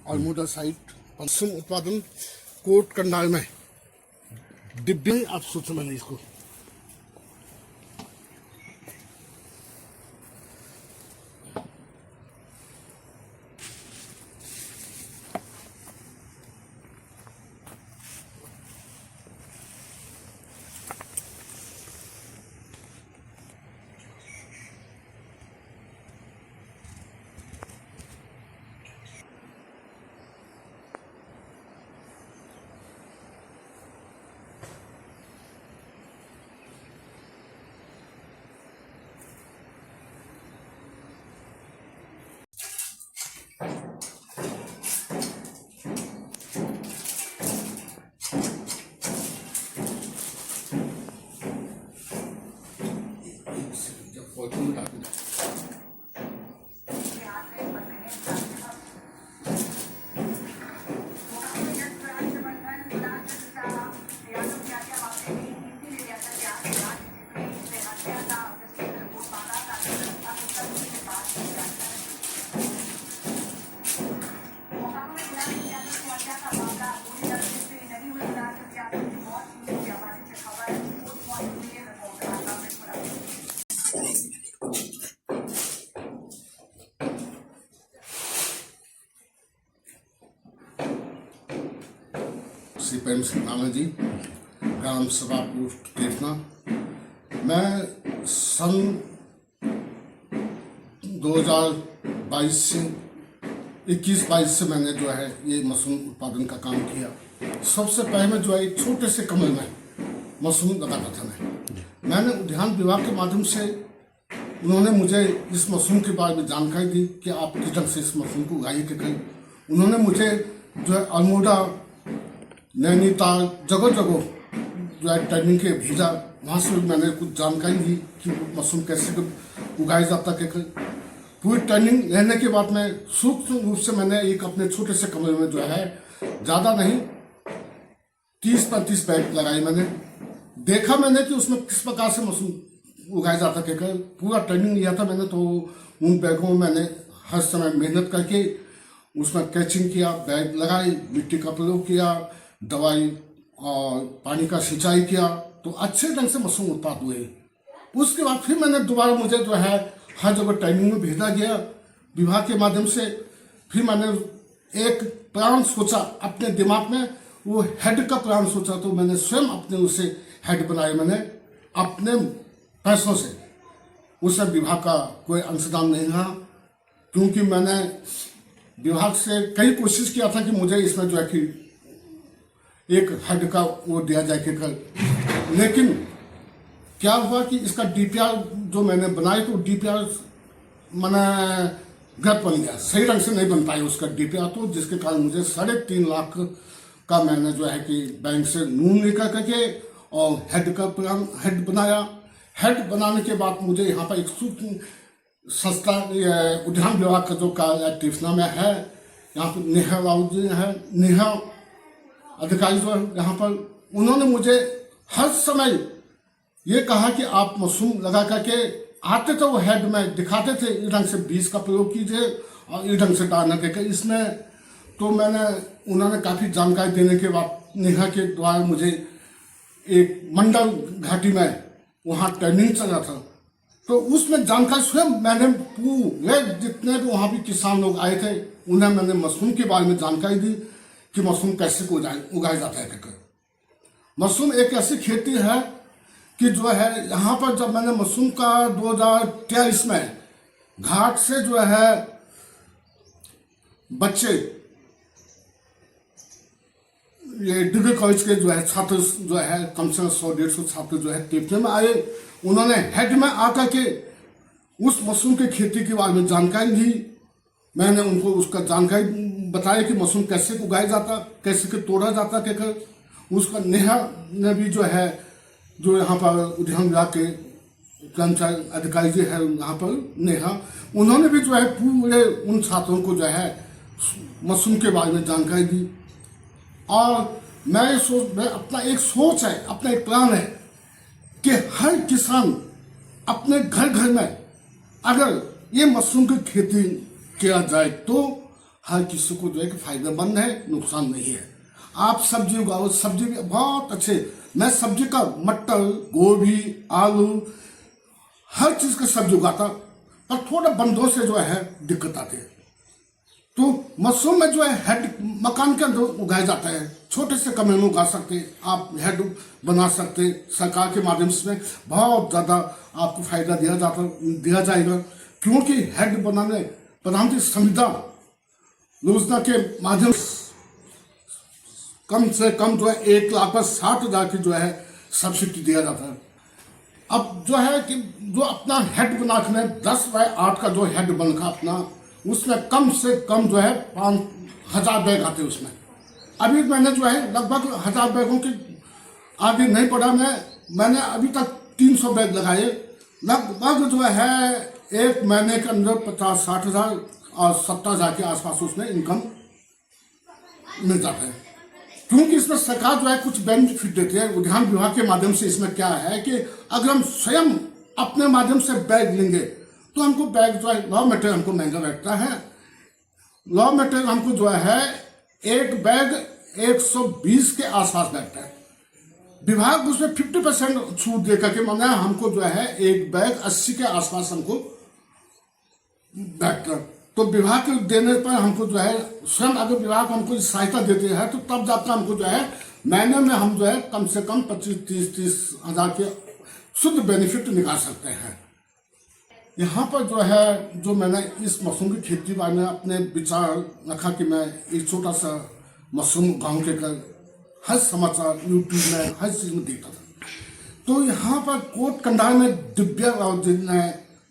Almora site mushroom उत्पादन coat कंडाल में डिब्बे आप सोचो मैंने इसको श्री प्रेम सिंह नाना जी, ग्राम सभा पोस्ट देखना। मैं सन 2022 से 21-22 से मैंने जो है ये मशरूम उत्पादन का काम किया। सबसे पहले जो है एक छोटे से कमरे में मशरूम लगाता था मैंने उद्यान विभाग के माध्यम से उन्होंने मुझे इस मशरूम के बारे में जानकारी दी कि आप किस ढंग से इस मशरूम को उगाइए के करें। उन्होंने मुझे जो है अल्मोड़ा, नैनीताल, जगह जगह जो है ट्रेनिंग के भेजा। वहाँ से मैंने कुछ जानकारी दी कि मशरूम कैसे उगाया जाता है। पूरी ट्रेनिंग लेने के बाद में सूक्ष्म रूप से मैंने एक अपने छोटे से कमरे में जो है ज़्यादा नहीं 30-35 बैग लगाए। मैंने देखा कि उसमें किस प्रकार से मशरूम उगाया जाता है। पूरा ट्रेनिंग लिया था मैंने, तो उन बैगों में मैंने हर समय मेहनत करके उसमें कैचिंग किया, बैग लगाए, मिट्टी का प्रयोग किया, दवाई और पानी का सिंचाई किया, तो अच्छे ढंग से मशरूम उत्पाद हुए। उसके बाद फिर मैंने दोबारा मुझे जो है हर जगह ट्रेनिंग में भेजा गया विभाग के माध्यम से। फिर मैंने एक प्लान सोचा अपने दिमाग में, वो हेड का प्लान सोचा, तो मैंने स्वयं अपने उसे हेड बनाए। मैंने अपने पैसों से, उससे विभाग का कोई अंशदान नहीं रहा, क्योंकि मैंने विभाग से कई कोशिश किया था कि मुझे इसमें जो है कि एक हेड का वो दिया जाए कि लेकिन क्या हुआ कि इसका डीपीआर जो मैंने बनाई, तो डीपीआर मैंने गलत बन गया, सही ढंग से नहीं बन पाई उसका डीपीआर, तो जिसके कारण मुझे 3.5 लाख का मैंने जो है कि बैंक से लोन लेकर करके और हेड का प्लान हेड बनाया। हेड बनाने के बाद मुझे यहाँ पर एक सूक्ष्म संस्था उद्यान विभाग का जो कार्यालय टिफना में है, यहाँ पर नेहा राउत जी है, नेहा अधिकारी जो है यहाँ पर, उन्होंने मुझे हर समय ये कहा कि आप मशरूम लगा करके आते थे, वो हेड में दिखाते थे इस ढंग से बीज का प्रयोग कीजिए और इस ढंग से डालने के इसमें। तो उन्होंने काफ़ी जानकारी देने के बाद नेहा के द्वारा मुझे एक मंडल घाटी में वहाँ ट्रेनिंग चला था, तो उसमें जानकारी स्वयं मैंने पूरे जितने भी वहाँ भी किसान लोग आए थे उन्हें मैंने मशरूम के बारे में जानकारी दी कि मशरूम कैसे उगाया जाता है। मशरूम एक ऐसी खेती है कि जो है यहाँ पर जब मैंने मशरूम का 2023 में घाट से जो है बच्चे, ये डिग्री कॉलेज के जो है छात्र जो है कम से कम 100-150 छात्र जो है टिफने में आए, उन्होंने हेड में आकर के उस मशरूम की खेती के बारे में जानकारी दी। मैंने उनको उसका जानकारी बताया कि मशरूम कैसे उगाया जाता, कैसे के तोड़ा जाता, क्या उसका नेहा ने भी जो है, जो यहाँ पर उद्यान विभाग के कर्मचारी अधिकारी जी है यहाँ पर नेहा, उन्होंने भी जो है पूरे उन छात्रों को जो है मशरूम के बारे में जानकारी दी। और मैं अपना एक सोच है, अपना एक प्लान है कि हर किसान अपने घर घर में अगर ये मशरूम की खेती किया जाए तो हर किसी को जो है कि फायदेमंद है, नुकसान नहीं है। आप सब्जी उगाओ, सब्जी भी बहुत अच्छे, मैं सब्जी का मटर, गोभी, आलू, हर चीज का सब्जी उगाता, पर थोड़ा बंदों से जो है दिक्कत आती है। तो मशरूम में जो है हेड मकान के अंदर उगाया जाता है, छोटे से कमरे में उगा सकते हैं, आप हेड बना सकते हैं। सरकार के माध्यम से बहुत ज़्यादा आपको फायदा दिया जाएगा, क्योंकि हेड बनाने प्रधानमंत्री संविधान योजना के माध्यम से कम से कम जो है 1,60,000 की जो है सब्सिडी दिया जाता है। अब जो है कि जो अपना हेड बना के 10 बाय 8 का जो हेड बनकर अपना, उसमें कम से कम जो है 5,000 बैग आते हैं उसमें। अभी मैंने जो है लगभग 1,000 बैगों के आगे नहीं पड़ा, मैंने अभी तक 300 बैग लगाए। लगभग जो है एक महीने के अंदर 50-60,000 और 70,000 के आसपास उसमें इनकम मिल जाता है, क्योंकि इसमें सरकार जो है कुछ बेनिफिट देती है उद्यान विभाग के माध्यम से। इसमें क्या है कि अगर हम स्वयं अपने माध्यम से बैग लेंगे तो हमको बैग जो है रॉ मटेरियल हमको महंगा बैठता है। रॉ मटेरियल हमको जो है एक बैग 120 के आसपास बैठता है। विभाग उसमें 50% छूट देकर के माना हमको जो है एक बैग 80 के आसपास हमको बैठता। तो विभाग के देने पर हमको जो है स्वयं अगर विभाग हमको सहायता देते हैं तो तब जाकर हमको जो है महीने में हम जो है कम से कम 25-30 हज़ार के शुद्ध बेनिफिट निकाल सकते हैं। यहाँ पर जो है जो मैंने इस मशरूम की खेती बारे में अपने विचार रखा कि मैं एक छोटा सा मशरूम गाँव के कर हर समाचार यूट्यूब में हर चीज़ में देखता था। तो यहाँ पर कोट कंडाल में दिव्या राव जी ने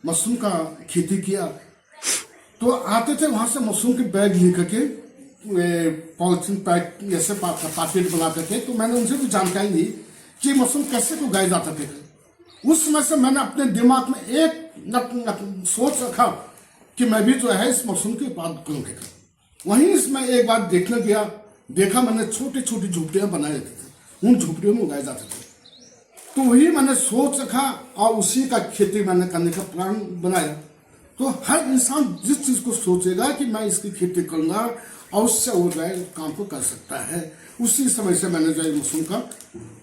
मशरूम का खेती किया, तो आते थे वहाँ से मशरूम के बैग लेकर के पॉलिथीन पैक जैसे पैकेट बनाते थे। तो मैंने उनसे भी जानकारी ली कि मशरूम कैसे को उगाए जाते थे। उस समय से मैंने अपने दिमाग में एक सोच रखा कि मैं भी जो है इस मशरूम के उत्पादन करूँगा। वहीं इसमें एक बार देखने गया, देखा मैंने छोटी छोटी झोपड़ियाँ बनाए जाते थे, उन झोपड़ियों में उगाए जाते थे। तो वही मैंने सोच रखा और उसी का खेती मैंने करने का प्लान बनाया। तो हर इंसान जिस चीज़ को सोचेगा कि मैं इसकी खेती करूँगा और उससे वो जो है काम को कर सकता है, उसी समय से मैंने जो है मशरूम का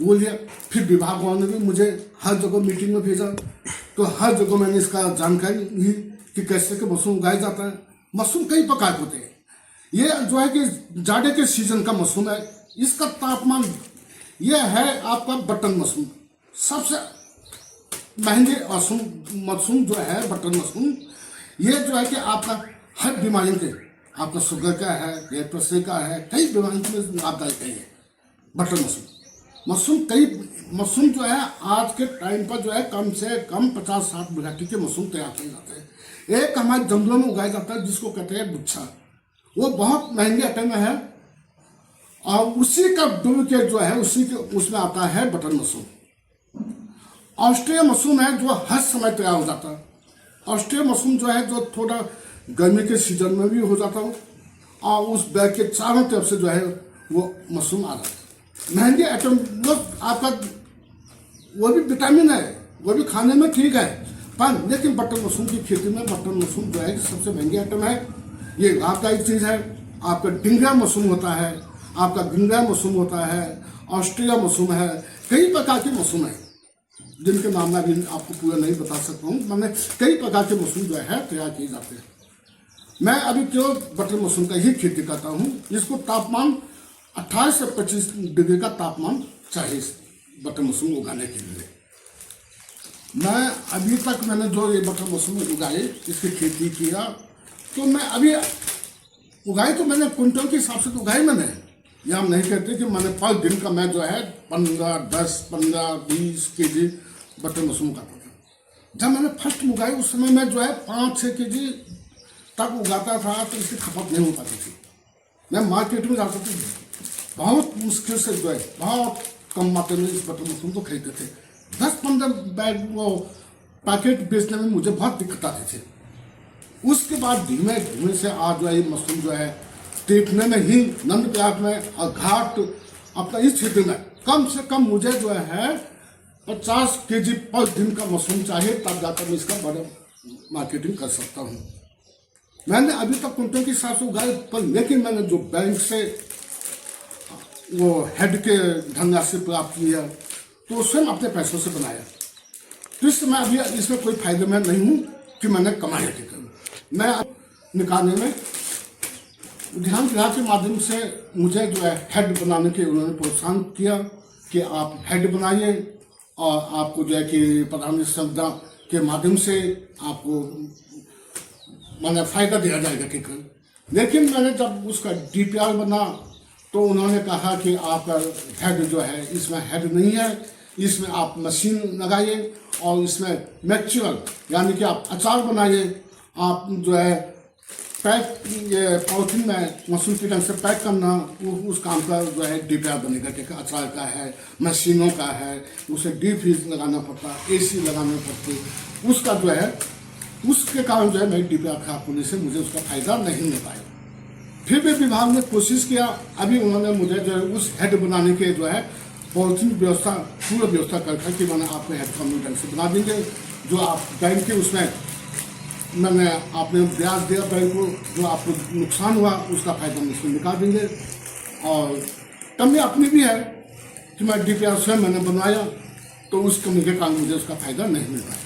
वो लिया। फिर विभाग वालों ने भी मुझे हर जगह मीटिंग में भेजा, तो हर जगह मैंने इसका जानकारी ली कि कैसे के मशरूम उगाया जाता है। मशरूम कई प्रकार होते हैं। ये जो है कि जाड़े के सीजन का मशरूम है, इसका तापमान यह है आपका बटन मशरूम, सबसे महंगे मशरूम जो है बटन मशरूम। ये जो है कि आपका हर बीमारी के, आपका शुगर का है, ब्लड प्रेशर का है, कई बीमारी में लाभदायक है ये बटन मशरूम। मशरूम जो है आज के टाइम पर जो है कम से कम 50-60 वैरायटी के मशरूम तैयार किए जाते हैं। एक हमारे जंगलों में उगाया जाता है जिसको कहते हैं गुच्छा, वो बहुत महंगे आइटम है। और उसी का डुप्लीकेट जो है उसमें आता है बटन मशरूम। ऑस्ट्रेलिया मशरूम है जो हर समय तैयार हो जाता है। ऑस्ट्रेलिया मशरूम जो है जो थोड़ा गर्मी के सीजन में भी हो जाता है और उस बैग के चारों तरफ से जो है वो मशरूम आ जाता है। महंगे आइटम आपका वो भी विटामिन है, वो भी खाने में ठीक है, पर लेकिन बटन मशरूम की खेती में बटन मशरूम जो है सबसे महंगी आइटम है। ये लाभदायक चीज़ है। आपका डिंगरा मशरूम होता है, आपका गिंगरा मशरूम होता है, ऑस्ट्रेलिया मशरूम है, कई प्रकार के मशरूम है जिनके नाम मैं अभी आपको पूरा नहीं बता सकता हूँ। मैंने कई प्रकार के मशरूम जो है तैयार किए जाते हैं। मैं अभी केवल बटन मशरूम का ही खेती करता हूँ। इसको तापमान 18 से 25 डिग्री का तापमान चाहिए बटन मशरूम उगाने के लिए। मैं अभी तक मैंने जो ये बटन मशरूम उगाए, इसकी खेती किया, तो मैं अभी उगाई तो मैंने क्विंटल के हिसाब से तो उगाई मैंने। ये हम नहीं कहते कि मैंने 5 दिन का मैं जो है 15, 10, 15, 20 केजी बटन मशरूम उगाता था। जब मैंने फर्स्ट उगाई उस समय मैं जो है 5-6 केजी तक उगाता था, तो इसकी खपत नहीं हो पाती थी। मैं मार्केट में जाता था, बहुत मुश्किल से जो है बहुत कम मात्रा में इस बटन मशरूम को खरीदते थे। 10-15 बैग वो पैकेट बेचने में मुझे बहुत दिक्कत आती थी। उसके बाद धीमे धीमे से आज जो है ये मशरूम जो है देखने में ही नंदप्रयाग में और घाट अपना इस क्षेत्र में कम से कम मुझे जो है 50 केजी पर दिन का मशरूम चाहिए, तब जाकर मैं इसका बड़ा मार्केटिंग कर सकता हूँ। मैंने अभी तक कुंटल के हिसाब से उगाए, पर लेकिन मैंने जो बैंक से वो हेड के धनराशि प्राप्त किया तो स्वयं अपने पैसों से बनाया। तो इस समय अभी इसमें कोई फायदे में नहीं हूँ कि मैंने कमाया कि करूँ। मैं निकालने में ध्यान विभाग के माध्यम से मुझे जो है हेड बनाने के उन्होंने प्रोत्साहन किया कि आप हेड बनाइए और आपको जो है कि प्रधान संविदा के माध्यम से आपको माने फायदा दिया जाएगा कि लेकिन मैंने जब उसका डीपीआर बना तो उन्होंने कहा कि आपका हेड जो है इसमें हेड नहीं है, इसमें आप मशीन लगाइए और इसमें मैक्चुअल यानी कि आप अचार बनाइए, आप जो है पैक ये पॉलिथीन में मशीन के ढंग से पैक करना, उस काम का जो है डीपीआर बनेगा कि अचार का है, मशीनों का है, उसे डीप फ्रीज लगाना पड़ता, एसी लगाना पड़ती, उसका जो है उसके कारण जो है मेरी डीपीआर खराब होने से मुझे उसका फायदा नहीं मिल पाया। फिर भी विभाग ने कोशिश किया, अभी उन्होंने मुझे जो है उस हेड बनाने के जो है पॉलिथीन व्यवस्था पूरा व्यवस्था करके कि मैंने आपको हेड कानूनी ढंग से बना देंगे, जो आप बैंक के उसमें मैंने आपने ब्याज दिया बैंक को, जो आपको नुकसान हुआ उसका फायदा हम इसमें निकाल देंगे। और कमी अपनी भी है कि मैं डीपीआर स्वयं मैंने बनवाया तो उस कमी के कारण मुझे उसका फायदा नहीं मिल रहा है।